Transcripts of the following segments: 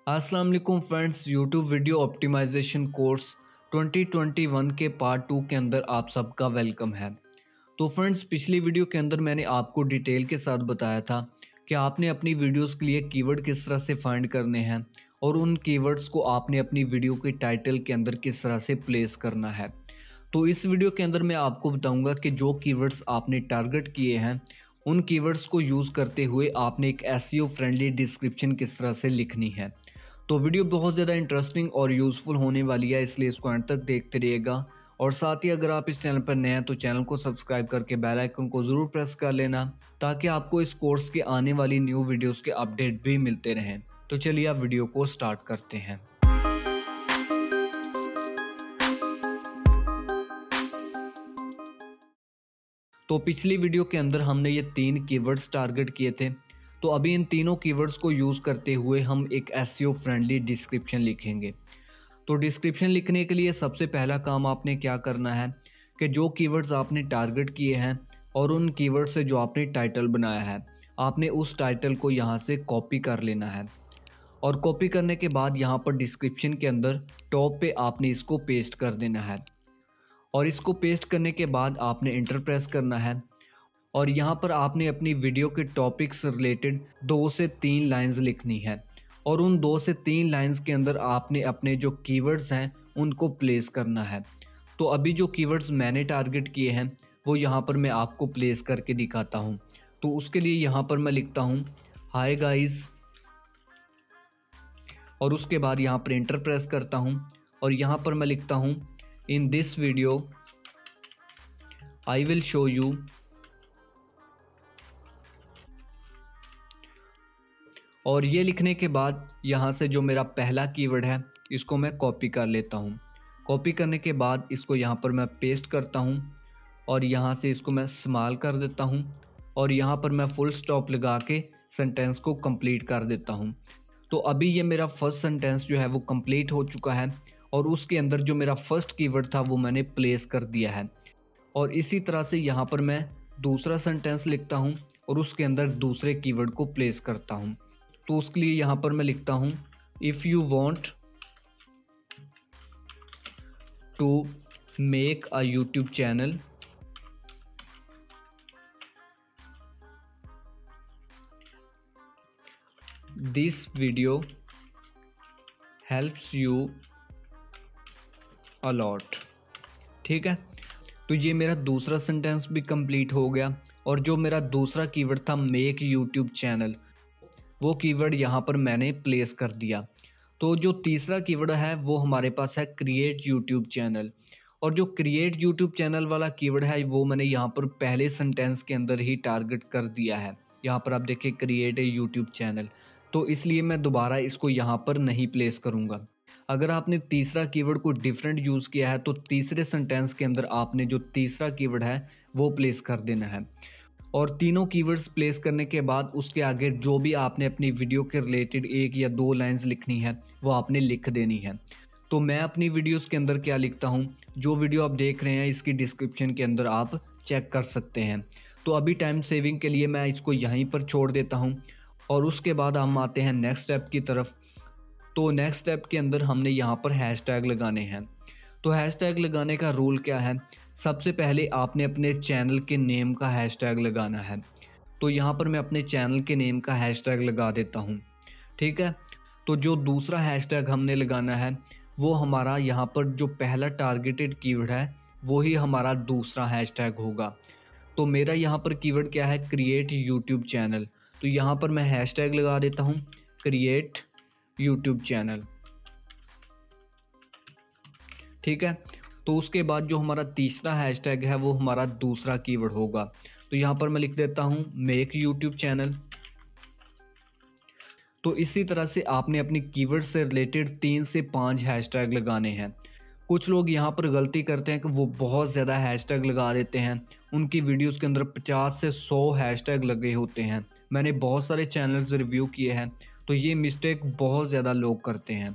अस्सलाम वालेकुम friends, YouTube video optimization course 2021 के पार्ट 2 के अंदर आप सबका वेलकम है। तो फ्रेंड्स, पिछली वीडियो के अंदर मैंने आपको डिटेल के साथ बताया था कि आपने अपनी वीडियोस के लिए कीवर्ड किस तरह से फाइंड करने हैं और उन कीवर्ड्स को आपने अपनी वीडियो के टाइटल के अंदर किस तरह से प्लेस करना है। तो इस वीडियो के अंदर मैं आपको बताऊंगा कि जो कीवर्ड्स आपने टारगेट किए हैं उन कीवर्ड्स को यूज़ करते हुए आपने एक एसईओ फ्रेंडली डिस्क्रिप्शन किस तरह से लिखनी है। तो वीडियो बहुत ज़्यादा इंटरेस्टिंग और यूज़फुल होने वाली है, इसलिए इसको अंत तक देखते रहिएगा। और साथ ही अगर आप इस चैनल पर नए हैं तो चैनल को सब्सक्राइब करके बेल आइकन को ज़रूर प्रेस कर लेना, ताकि आपको इस कोर्स के आने वाली न्यू वीडियोस के अपडेट भी मिलते रहें। तो चलिए आप वीडियो को स्टार्ट करते हैं। तो पिछली वीडियो के अंदर हमने ये 3 कीवर्ड्स टारगेट किए थे। तो अभी इन तीनों कीवर्ड्स को यूज़ करते हुए हम एक एसईओ फ्रेंडली डिस्क्रिप्शन लिखेंगे। तो डिस्क्रिप्शन लिखने के लिए सबसे पहला काम आपने क्या करना है कि जो कीवर्ड्स आपने टारगेट किए हैं और उन कीवर्ड से जो आपने टाइटल बनाया है, आपने उस टाइटल को यहाँ से कॉपी कर लेना है। और कॉपी करने के बाद यहाँ पर डिस्क्रिप्शन के अंदर टॉप पे आपने इसको पेस्ट कर देना है। और इसको पेस्ट करने के बाद आपने इंटर प्रेस करना है और यहाँ पर आपने अपनी वीडियो के टॉपिक से रिलेटेड 2 से 3 लाइंस लिखनी है। और उन 2 से 3 लाइंस के अंदर आपने अपने जो कीवर्ड्स हैं उनको प्लेस करना है। तो अभी जो कीवर्ड्स मैंने टारगेट किए हैं वो यहाँ पर मैं आपको प्लेस करके दिखाता हूँ। तो उसके लिए यहाँ पर मैं लिखता हूँ हाय गाइस, और उसके बाद यहाँ पर इंटर प्रेस करता हूँ और यहाँ पर मैं लिखता हूँ in this video I will show you और ये लिखने के बाद यहाँ से जो मेरा पहला कीवर्ड है इसको मैं कॉपी कर लेता हूँ। कॉपी करने के बाद इसको यहाँ पर मैं पेस्ट करता हूँ और यहाँ से इसको मैं स्मॉल कर देता हूँ और यहाँ पर मैं फुल स्टॉप लगा के सेंटेंस को कंप्लीट कर देता हूँ। तो अभी ये मेरा फर्स्ट सेंटेंस जो है वो कंप्लीट हो चुका है और उसके अंदर जो मेरा फर्स्ट कीवर्ड था वो मैंने प्लेस कर दिया है। और इसी तरह से यहाँ पर मैं दूसरा सेंटेंस लिखता हूँ और उसके अंदर दूसरे कीवर्ड को प्लेस करता हूँ। तो उसके लिए यहाँ पर मैं लिखता हूँ if you want to make a YouTube channel this video helps you a lot. ठीक है, तो ये मेरा दूसरा सेंटेंस भी कंप्लीट हो गया। और जो मेरा दूसरा कीवर्ड था मेक यूट्यूब चैनल, वो कीवर्ड यहाँ पर मैंने प्लेस कर दिया। तो जो तीसरा कीवर्ड है वो हमारे पास है क्रिएट यूट्यूब चैनल। और जो क्रिएट यूट्यूब चैनल वाला कीवर्ड है वो मैंने यहाँ पर पहले सेंटेंस के अंदर ही टारगेट कर दिया है। यहाँ पर आप देखिए क्रिएट ए यूट्यूब चैनल, तो इसलिए मैं दोबारा इसको यहाँ पर नहीं प्लेस करूँगा। अगर आपने तीसरा कीवर्ड को डिफरेंट यूज़ किया है तो तीसरे सेंटेंस के अंदर आपने जो तीसरा कीवर्ड है वो प्लेस कर देना है। और तीनों कीवर्ड्स प्लेस करने के बाद उसके आगे जो भी आपने अपनी वीडियो के रिलेटेड 1 या 2 लाइंस लिखनी है वो आपने लिख देनी है। तो मैं अपनी वीडियोस के अंदर क्या लिखता हूँ, जो वीडियो आप देख रहे हैं इसकी डिस्क्रिप्शन के अंदर आप चेक कर सकते हैं। तो अभी टाइम सेविंग के लिए मैं इसको यहीं पर छोड़ देता हूँ और उसके बाद हम आते हैं नेक्स्ट स्टेप की तरफ। तो नेक्स्ट स्टेप के अंदर हमने यहाँ पर हैशटैग लगाने हैं। तो हैशटैग लगाने का रूल क्या है, सबसे पहले आपने अपने चैनल के नेम का हैशटैग लगाना है। तो यहाँ पर मैं अपने चैनल के नेम का हैशटैग लगा देता हूँ। ठीक है, तो जो दूसरा हैशटैग हमने लगाना है वो हमारा यहाँ पर जो पहला टारगेटेड कीवर्ड है वो ही हमारा दूसरा हैशटैग होगा। तो मेरा यहाँ पर कीवर्ड क्या है, क्रिएट यूट्यूब चैनल। तो यहाँ पर मैं हैशटैग लगा देता हूँ क्रिएट यूट्यूब चैनल। ठीक है, तो उसके बाद जो हमारा तीसरा हैशटैग है वो हमारा दूसरा कीवर्ड होगा। तो यहाँ पर मैं लिख देता हूँ मेक यूट्यूब चैनल। तो इसी तरह से आपने अपनी कीवर्ड से रिलेटेड 3 से 5 हैशटैग लगाने हैं। कुछ लोग यहाँ पर गलती करते हैं कि वो बहुत ज़्यादा हैशटैग लगा देते हैं, उनकी वीडियोस के अंदर 50 से 100 हैशटैग लगे होते हैं। मैंने बहुत सारे चैनल्स रिव्यू किए हैं, तो ये मिस्टेक बहुत ज़्यादा लोग करते हैं।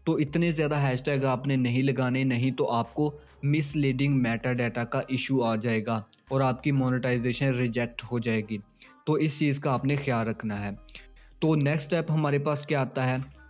तो इतने ज़्यादा हैशटैग आपने नहीं लगाने, नहीं तो आपको मिसलीडिंग मेटा डाटा का इशू आ जाएगा और आपकी मोनेटाइजेशन रिजेक्ट हो जाएगी। तो इस चीज़ का आपने ख्याल रखना है। तो नेक्स्ट स्टेप हमारे पास क्या आता है,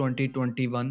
2021